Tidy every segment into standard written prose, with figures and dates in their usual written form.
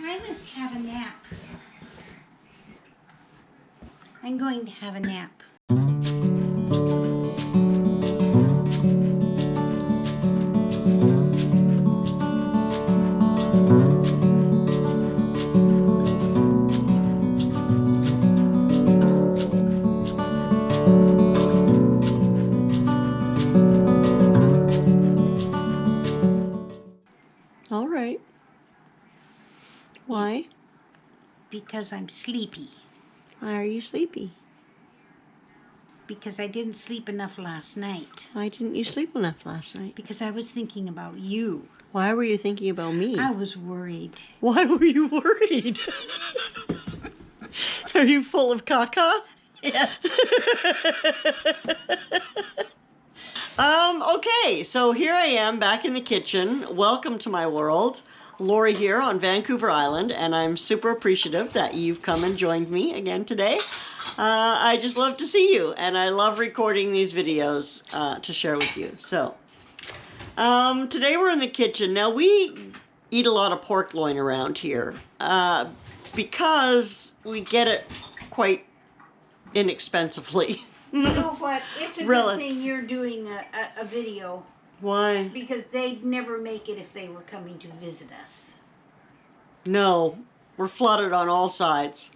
I must have a nap. I'm going to have a nap. All right. Why? Because I'm sleepy. Why are you sleepy? Because I didn't sleep enough last night. Why didn't you sleep enough last night? Because I was thinking about you. Why were you thinking about me? I was worried. Why were you worried? Are you full of caca? Yes. Okay, so here I am back in the kitchen. Welcome to my world. Lorrie here on Vancouver Island, and I'm super appreciative that you've come and joined me again today. I just love to see you, and I love recording these videos to share with you. So, today we're in the kitchen. Now, we eat a lot of pork loin around here because we get it quite inexpensively. You know what? It's a Really? good thing you're doing a video. Why? Because they'd never make it if they were coming to visit us. No, we're flooded on all sides.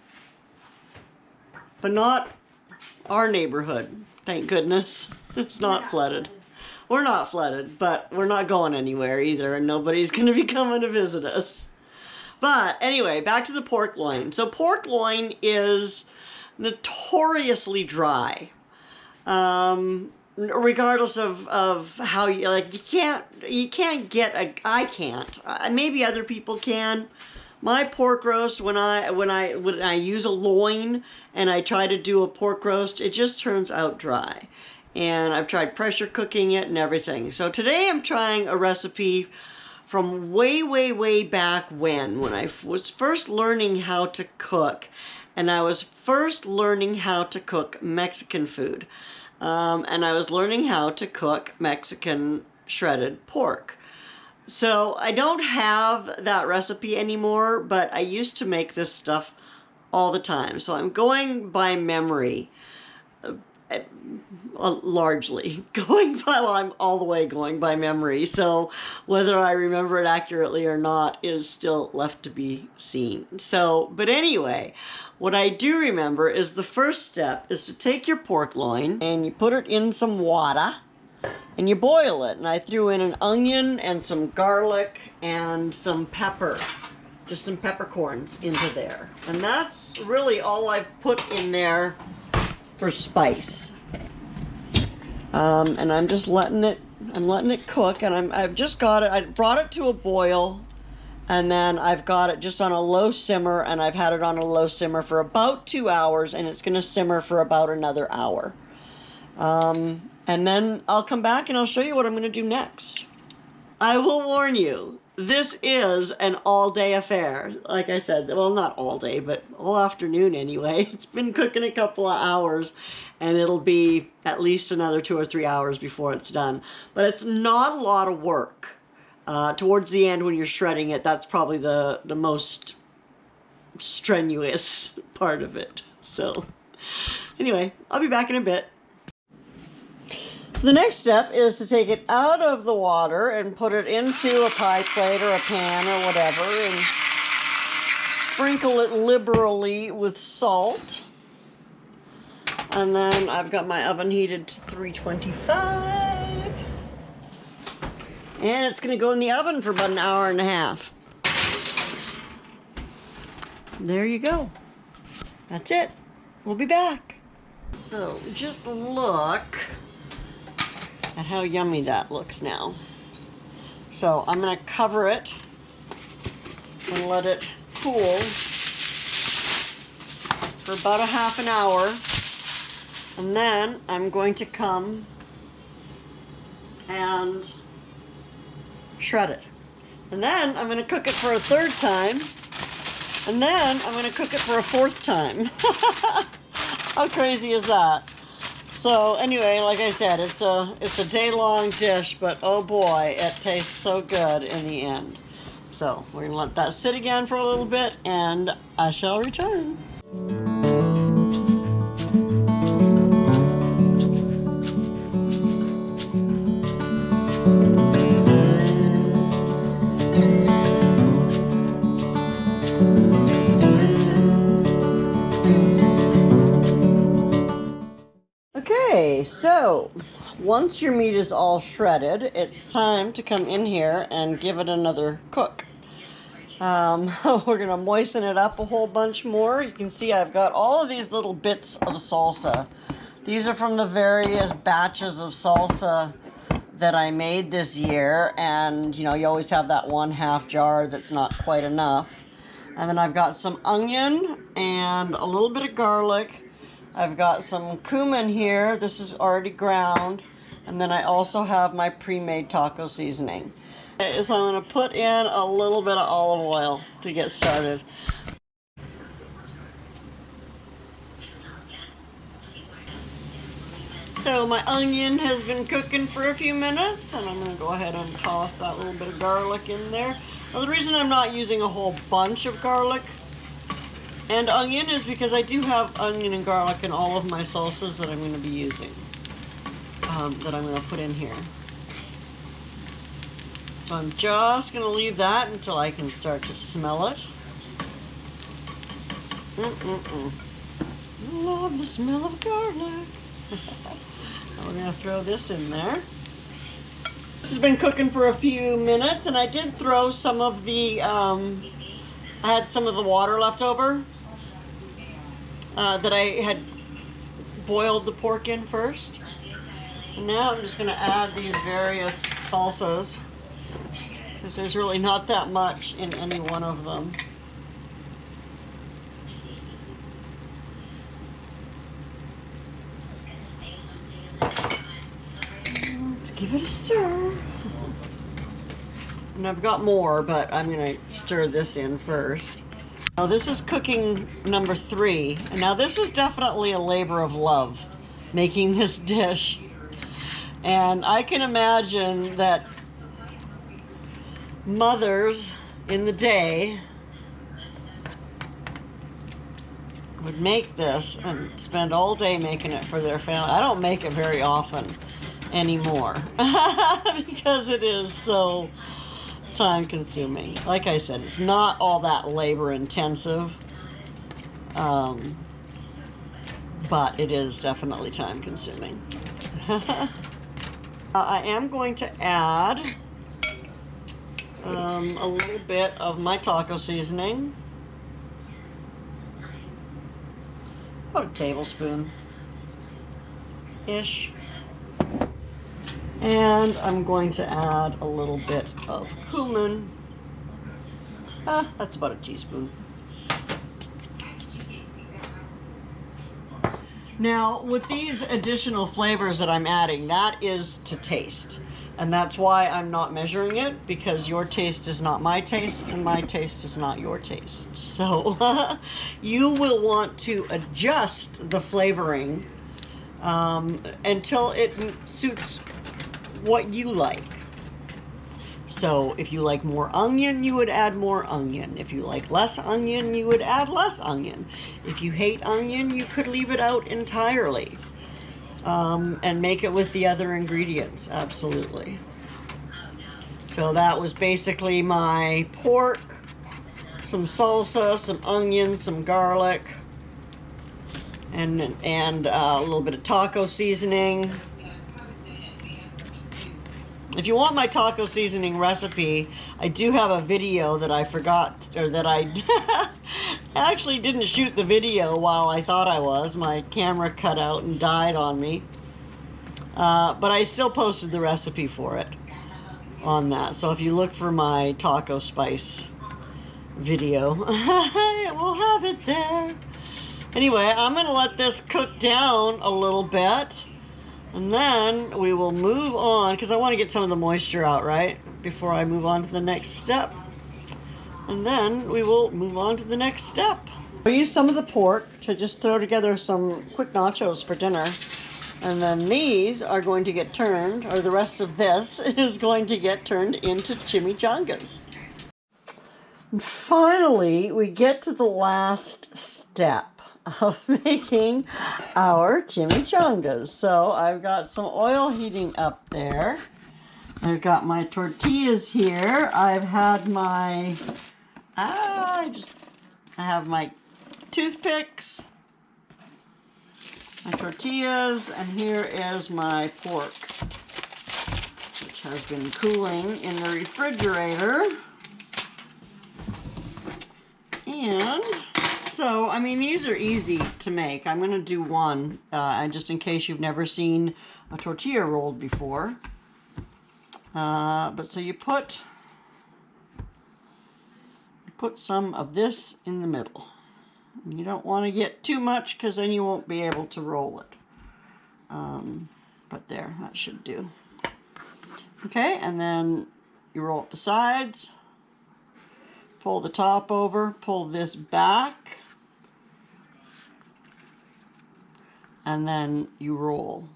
But not our neighborhood, thank goodness. It's not flooded. We're not flooded, but we're not going anywhere either, and nobody's going to be coming to visit us. But anyway, back to the pork loin. So pork loin is notoriously dry. Regardless of how you, like, you can't get I can't. Maybe other people can. My pork roast, when I use a loin and I try to do a pork roast, it just turns out dry. And I've tried pressure cooking it and everything. So today I'm trying a recipe from way back when I was first learning how to cook. And I was first learning how to cook Mexican food. And I was learning how to cook Mexican shredded pork. So I don't have that recipe anymore, but I used to make this stuff all the time. So I'm going by memory, largely. I'm all the way going by memory. So whether I remember it accurately or not is still left to be seen. So, but anyway, what I do remember is the first step is to take your pork loin and you put it in some water and you boil it. And I threw in an onion and some garlic and some pepper, just some peppercorns into there. And that's really all I've put in there for spice. And I'm just letting it cook, and I've just got it, I brought it to a boil, and then I've got it just on a low simmer, and I've had it on a low simmer for about 2 hours, and it's gonna simmer for about another hour. And then I'll come back and I'll show you what I'm gonna do next. I will warn you, this is an all-day affair. Like I said, well, not all day, but all afternoon anyway. It's been cooking a couple of hours, and it'll be at least another 2 or 3 hours before it's done. But it's not a lot of work. Towards the end, when you're shredding it, that's probably the most strenuous part of it. So, anyway, I'll be back in a bit. So the next step is to take it out of the water and put it into a pie plate or a pan or whatever and sprinkle it liberally with salt. And then I've got my oven heated to 325. And it's going to go in the oven for about an hour and a half. There you go. That's it. We'll be back. So just look at how yummy that looks now. So I'm gonna cover it and let it cool for about a half an hour. And then I'm going to come and shred it. And then I'm gonna cook it for a third time. And then I'm gonna cook it for a fourth time. How crazy is that? So anyway, like I said, it's a day-long dish, but oh boy, it tastes so good in the end. So we're gonna let that sit again for a little bit and I shall return. Okay, so once your meat is all shredded, it's time to come in here and give it another cook. We're gonna moisten it up a whole bunch more. You can see I've got all of these little bits of salsa. These are from the various batches of salsa that I made this year, and you know, you always have that 1/2 jar that's not quite enough. And then I've got some onion and a little bit of garlic. I've got some cumin here. This is already ground. And then I also have my pre-made taco seasoning. Okay, so I'm going to put in a little bit of olive oil to get started. So my onion has been cooking for a few minutes, and I'm going to go ahead and toss that little bit of garlic in there. Now the reason I'm not using a whole bunch of garlic and onion is because I do have onion and garlic in all of my salsas that I'm going to be using, that I'm going to put in here. So I'm just going to leave that until I can start to smell it. Love the smell of garlic. Now we're going to throw this in there. This has been cooking for a few minutes, and I did throw some of the, I had some of the water left over that I had boiled the pork in first. And now I'm just going to add these various salsas, because there's really not that much in any one of them. Let's give it a stir. And I've got more, but I'm going to stir this in first. Now this is cooking number 3, and now this is definitely a labor of love, making this dish. And I can imagine that mothers in the day would make this and spend all day making it for their family. I don't make it very often anymore because it is so time consuming. Like I said, it's not all that labor intensive, but it is definitely time consuming. I am going to add a little bit of my taco seasoning, about a tablespoon-ish. And I'm going to add a little bit of cumin. That's about a teaspoon. Now, with these additional flavors that I'm adding, that is to taste. And that's why I'm not measuring it, because your taste is not my taste, and my taste is not your taste. So you will want to adjust the flavoring until it suits what you like. So if you like more onion, you would add more onion. If you like less onion, you would add less onion. If you hate onion, you could leave it out entirely and make it with the other ingredients. Absolutely. So that was basically my pork, some salsa, some onion, some garlic, and a little bit of taco seasoning. If you want my taco seasoning recipe, I do have a video that I forgot, or that I actually didn't shoot the video while I thought I was. My camera cut out and died on me. But I still posted the recipe for it on that. So if you look for my taco spice video, we'll have it there. Anyway, I'm going to let this cook down a little bit. And then we will move on, because I want to get some of the moisture out, right? Before I move on to the next step. And then we will move on to the next step. I used some of the pork to just throw together some quick nachos for dinner. And then these are going to get turned, or the rest of this is going to get turned into chimichangas. And finally, we get to the last step of making our chimichangas. So I've got some oil heating up there. I've got my tortillas here. I've had my, I have my toothpicks, my tortillas, and here is my pork, which has been cooling in the refrigerator. And so, I mean, these are easy to make. I'm going to do one, just in case you've never seen a tortilla rolled before. But so you put some of this in the middle. You don't want to get too much because then you won't be able to roll it. But there, that should do. Okay, and then you roll up the sides. Pull the top over, pull this back, and then you roll.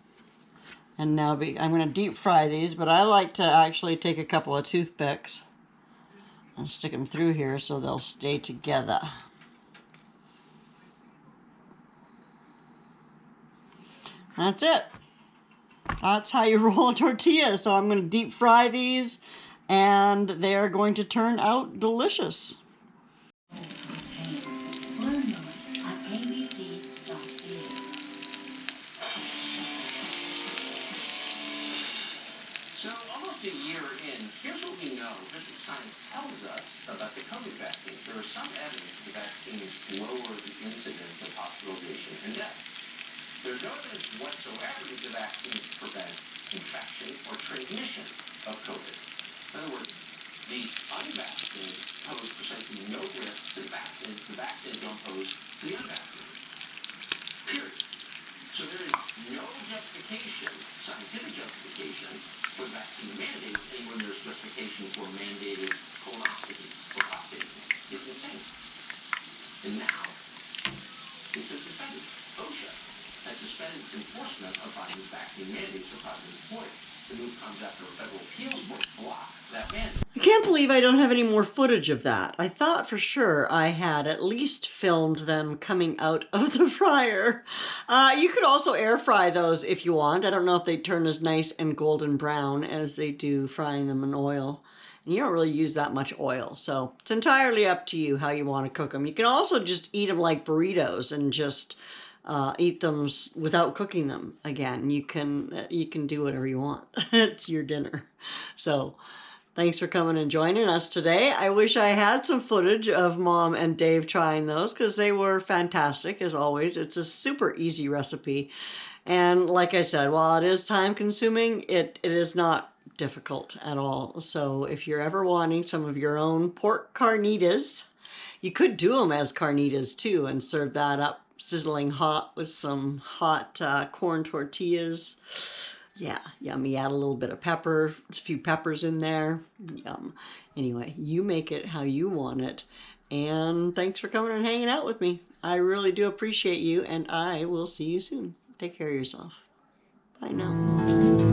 And now I'm going to deep fry these, but I like to actually take a couple of toothpicks and stick them through here so they'll stay together. That's it. That's how you roll a tortilla. So I'm going to deep fry these, and they are going to turn out delicious. Learn more on abc.ca. So almost a year in, here's what we know. Here's what science tells us about the COVID vaccines. There is some evidence the vaccines lower the incidence of hospitalization and death. There's no evidence whatsoever that the vaccines prevent infection or transmission of COVID. In other words, the unvaccinated pose precisely no risk to the vaccinated. The vaccinated don't pose to the unvaccinated. Period. So there is no justification, scientific justification, for vaccine mandates anywhere there's justification for mandated colonoscopies or prostate exams. It's insane. And now, it's been suspended. OSHA has suspended its enforcement of Biden's vaccine mandates for private employees. The move comes after a federal appeals court blocks that mandate. I can't believe I don't have any more footage of that. I thought for sure I had at least filmed them coming out of the fryer. You could also air fry those if you want. I don't know if they turn as nice and golden brown as they do frying them in oil. And you don't really use that much oil, so it's entirely up to you how you want to cook them. You can also just eat them like burritos and just eat them without cooking them. Again, you can do whatever you want. It's your dinner. So thanks for coming and joining us today. I wish I had some footage of Mom and Dave trying those because they were fantastic as always. It's a super easy recipe. And like I said, while it is time consuming, it is not difficult at all. So if you're ever wanting some of your own pork carnitas, you could do them as carnitas too and serve that up sizzling hot with some hot corn tortillas. Yeah, yummy. Add a little bit of pepper, a few peppers in there. Yum. Anyway, you make it how you want it. And thanks for coming and hanging out with me. I really do appreciate you, and I will see you soon. Take care of yourself. Bye now.